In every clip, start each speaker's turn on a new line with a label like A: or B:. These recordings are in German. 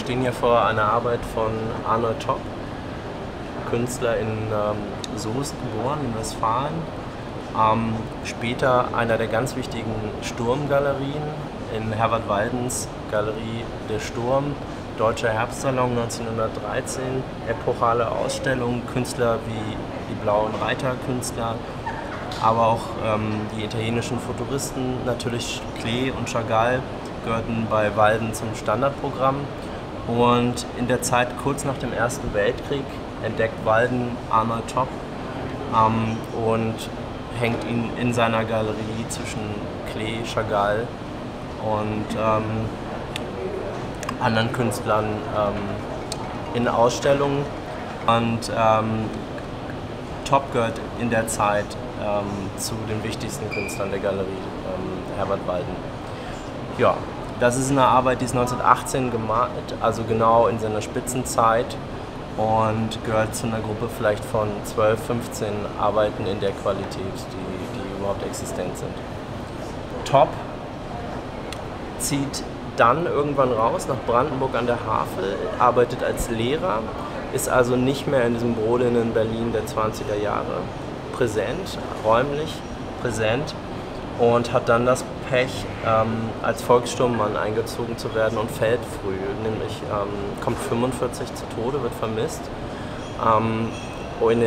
A: stehen hier vor einer Arbeit von Arnold Topp, Künstler in Soest geboren, in Westfalen. Später einer der ganz wichtigen Sturmgalerien in Herwart Waldens Galerie Der Sturm, Deutscher Herbstsalon 1913, epochale Ausstellungen, Künstler wie die Blauen Reiter-Künstler, aber auch die italienischen Futuristen, natürlich Klee und Chagall, gehörten bei Walden zum Standardprogramm. Und in der Zeit kurz nach dem Ersten Weltkrieg entdeckt Walden Arnold Topp und hängt ihn in seiner Galerie zwischen Klee, Chagall und anderen Künstlern in Ausstellungen. Und Topp gehört in der Zeit zu den wichtigsten Künstlern der Galerie, Herwart Walden. Ja, das ist eine Arbeit, die ist 1918 gemalt, also genau in seiner Spitzenzeit, und gehört zu einer Gruppe vielleicht von 12, 15 Arbeiten in der Qualität, die überhaupt existent sind. Topp zieht dann irgendwann raus nach Brandenburg an der Havel, arbeitet als Lehrer, ist also nicht mehr in diesem brodelnden Berlin der 20er Jahre präsent, räumlich präsent, und hat dann das Pech, als Volkssturmmann eingezogen zu werden und fällt früh, nämlich kommt 45 zu Tode, wird vermisst. In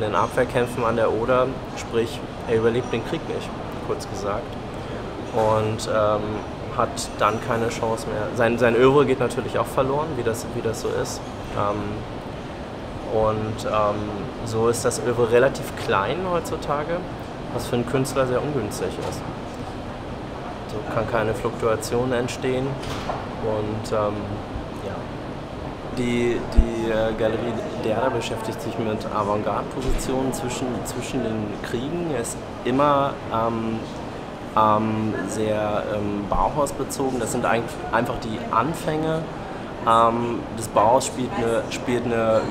A: den Abwehrkämpfen an der Oder, sprich, er überlebt den Krieg nicht, kurz gesagt, und hat dann keine Chance mehr. Sein Œuvre geht natürlich auch verloren, wie das so ist. So ist das Œuvre relativ klein heutzutage, was für einen Künstler sehr ungünstig ist. So kann keine Fluktuation entstehen, und ja. Die Galerie Derda beschäftigt sich mit Avantgarde-Positionen zwischen den Kriegen. Er ist immer sehr Bauhaus-bezogen. Das sind einfach die Anfänge. Das Bauhaus spielt eine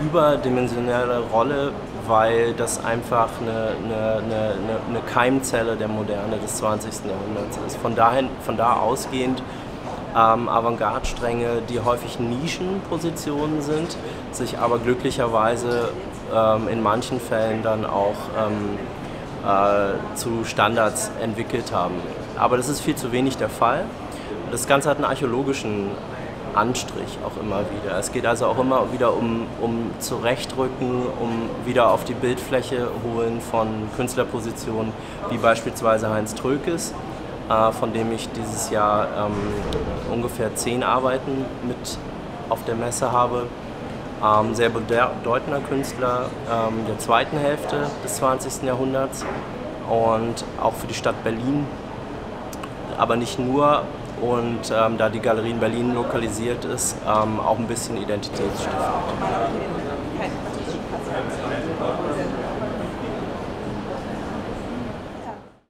A: überdimensionelle Rolle, weil das einfach eine Keimzelle der Moderne des 20. Jahrhunderts ist. Von da ausgehend Avantgarde-Stränge, die häufig Nischenpositionen sind, sich aber glücklicherweise in manchen Fällen dann auch zu Standards entwickelt haben. Aber das ist viel zu wenig der Fall. Das Ganze hat einen archäologischen Anstrich auch immer wieder. Es geht also auch immer wieder um Zurechtrücken, um wieder auf die Bildfläche holen von Künstlerpositionen, wie beispielsweise Heinz Trökes, von dem ich dieses Jahr ungefähr 10 Arbeiten mit auf der Messe habe. Sehr bedeutender Künstler der zweiten Hälfte des 20. Jahrhunderts und auch für die Stadt Berlin, aber nicht nur. Und da die Galerie in Berlin lokalisiert ist, auch ein bisschen identitätsstiftend.
B: Okay.